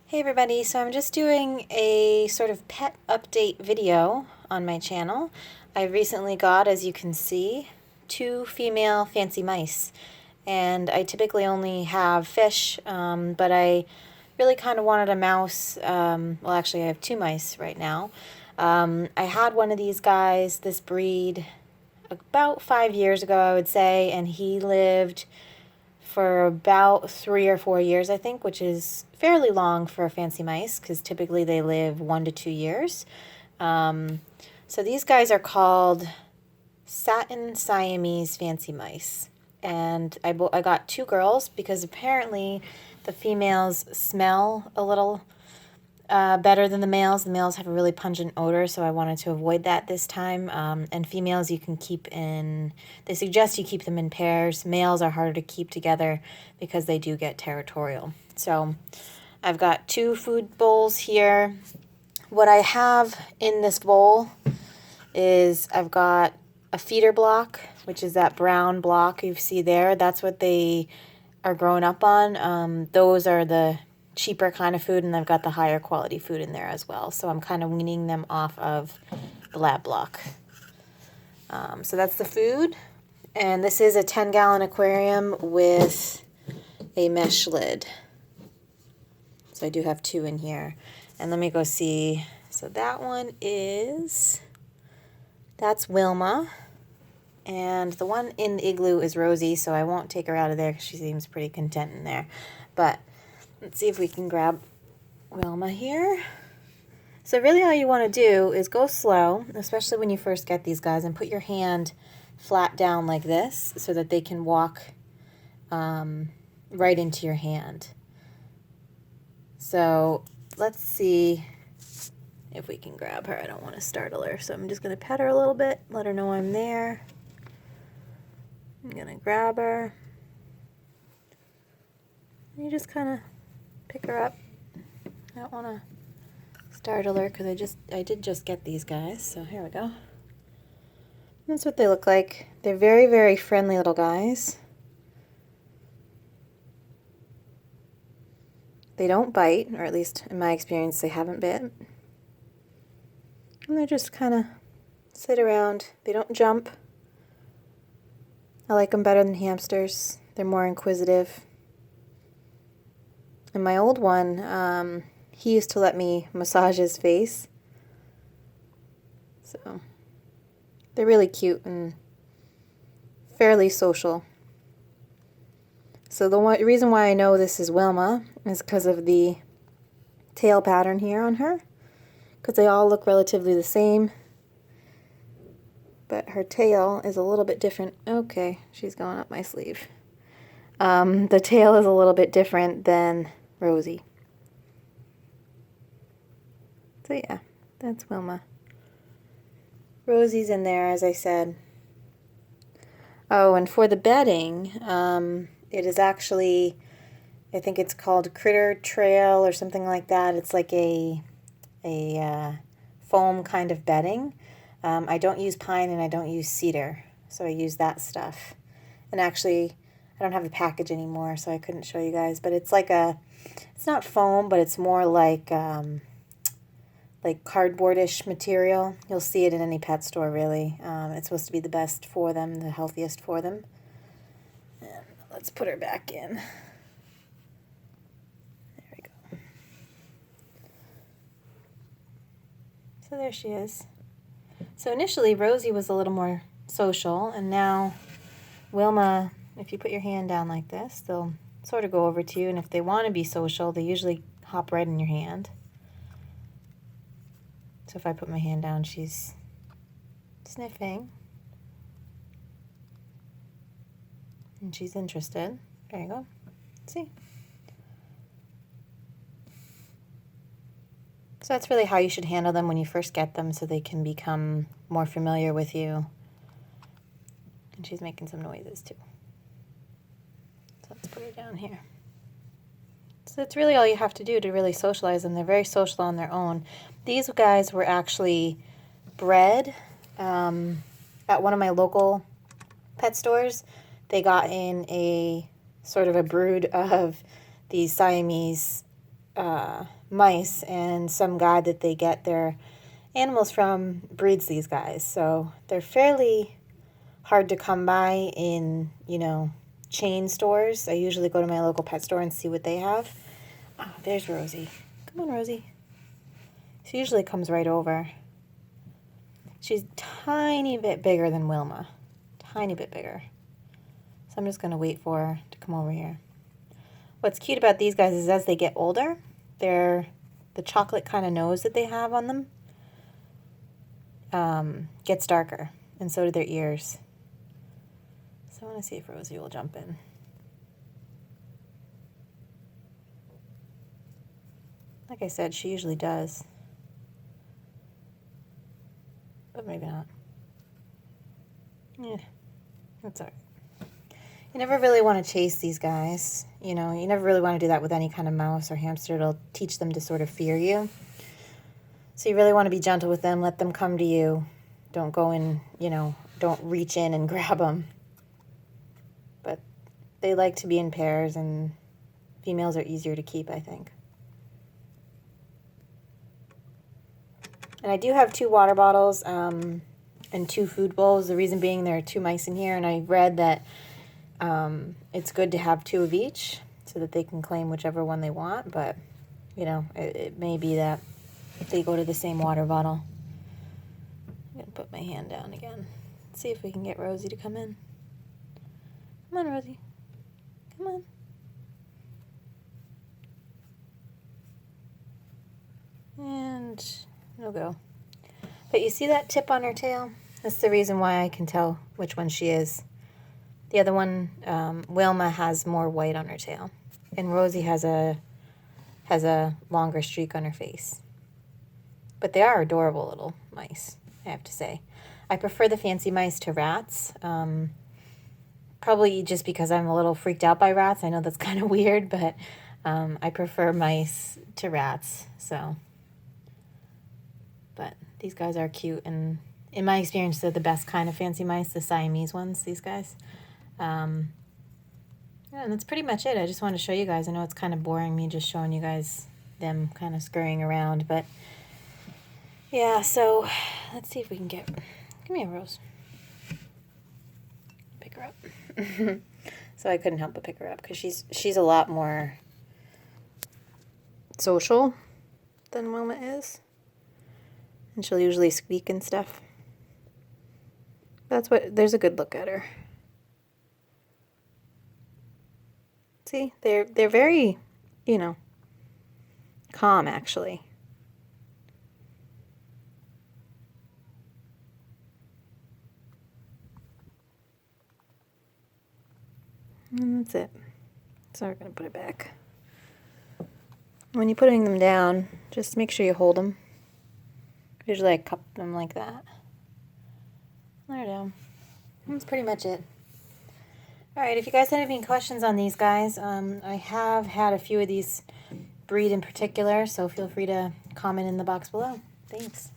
Hey everybody, so I'm just doing a sort of pet update video on my channel. I recently got, as you can see, 2 female fancy mice. And I typically only have fish, but I really kind of wanted a mouse. Well, actually I have 2 mice right now. I had one of these guys, this breed, about 5 years ago, I would say, and he lived for about 3 or 4 years, I think, which is fairly long for fancy mice because typically they live 1 to 2 years. So these guys are called Satin Siamese fancy mice. And I got 2 girls because apparently the females smell a little better than the males. The males have a really pungent odor, so I wanted to avoid that this time. And females you can keep in, they suggest you keep them in pairs. Males are harder to keep together because they do get territorial. So I've got 2 food bowls here. What I have in this bowl is I've got a feeder block, which is that brown block you see there. That's what they are growing up on. Those are the cheaper kind of food, and I've got the higher quality food in there as well. So I'm kind of weaning them off of the lab block. So that's the food. And this is a 10-gallon aquarium with a mesh lid. So I do have 2 in here. And let me go see. So that one is, that's Wilma. And the one in the igloo is Rosie, so I won't take her out of there because she seems pretty content in there. But let's see if we can grab Wilma here. So really all you want to do is go slow, especially when you first get these guys, and put your hand flat down like this so that they can walk right into your hand. So let's see if we can grab her. I don't want to startle her, so I'm just going to pet her a little bit, let her know I'm there. I'm going to grab her. You just kind of pick her up. I don't want to startle her because I did just get these guys. So here we go. That's what they look like. They're very, very friendly little guys. They don't bite, or at least in my experience, they haven't bit. And they just kind of sit around. They don't jump. I like them better than hamsters. They're more inquisitive. And my old one, he used to let me massage his face. So they're really cute and fairly social. So the reason why I know this is Wilma is because of the tail pattern here on her. Because they all look relatively the same. But her tail is a little bit different. Okay, she's going up my sleeve. The tail is a little bit different than Rosie. So yeah, that's Wilma. Rosie's in there, as I said. Oh, and for the bedding, it is actually, I think it's called Critter Trail or something like that. It's like a foam kind of bedding. I don't use pine and I don't use cedar, so I use that stuff. And actually, I don't have the package anymore, so I couldn't show you guys. But it's like it's not foam, but it's more like cardboardish material. You'll see it in any pet store, really. It's supposed to be the best for them, the healthiest for them. And let's put her back in. There we go. So there she is. So initially, Rosie was a little more social, and now Wilma, if you put your hand down like this, they'll sort of go over to you, and if they want to be social, they usually hop right in your hand. So if I put my hand down, she's sniffing. And she's interested. There you go. See? So that's really how you should handle them when you first get them so they can become more familiar with you. And she's making some noises too. So let's put her down here. So that's really all you have to do to really socialize them. They're very social on their own. These guys were actually bred at one of my local pet stores. They got in a sort of a brood of these Siamese mice, and some guy that they get their animals from breeds these guys. So they're fairly hard to come by in, chain stores. I usually go to my local pet store and see what they have. Oh, there's Rosie. Come on, Rosie. She usually comes right over. She's a tiny bit bigger than Wilma. Tiny bit bigger. So I'm just going to wait for her to come over here. What's cute about these guys is as they get older, the chocolate kind of nose that they have on them gets darker, and so do their ears. So I want to see if Rosie will jump in. Like I said, she usually does. But maybe not. Yeah, that's all right. You never really want to chase these guys. You never really want to do that with any kind of mouse or hamster. It'll teach them to sort of fear you. So you really want to be gentle with them. Let them come to you. Don't go in, don't reach in and grab them. But they like to be in pairs, and females are easier to keep, I think. And I do have 2 water bottles and 2 food bowls. The reason being there are 2 mice in here, and I read that it's good to have 2 of each so that they can claim whichever one they want, but, it may be that if they go to the same water bottle. I'm going to put my hand down again. Let's see if we can get Rosie to come in. Come on, Rosie. Come on. And it'll go. But you see that tip on her tail? That's the reason why I can tell which one she is. The other one, Wilma, has more white on her tail, and Rosie has a longer streak on her face. But they are adorable little mice, I have to say. I prefer the fancy mice to rats, probably just because I'm a little freaked out by rats. I know that's kind of weird, but I prefer mice to rats. So, but these guys are cute, and in my experience, they're the best kind of fancy mice, the Siamese ones, these guys. Yeah, and that's pretty much it. I just wanted to show you guys. I know it's kind of boring me just showing you guys them kind of scurrying around, but yeah, so let's see if we can get... Come here, Rose. Pick her up. So I couldn't help but pick her up because she's a lot more social than Wilma is. And she'll usually squeak and stuff. There's a good look at her. See, they're very, calm, actually. And that's it. So we're going to put it back. When you're putting them down, just make sure you hold them. Usually I cup them like that. They're down. That's pretty much it. Alright, if you guys have any questions on these guys, I have had a few of these breed in particular, so feel free to comment in the box below. Thanks.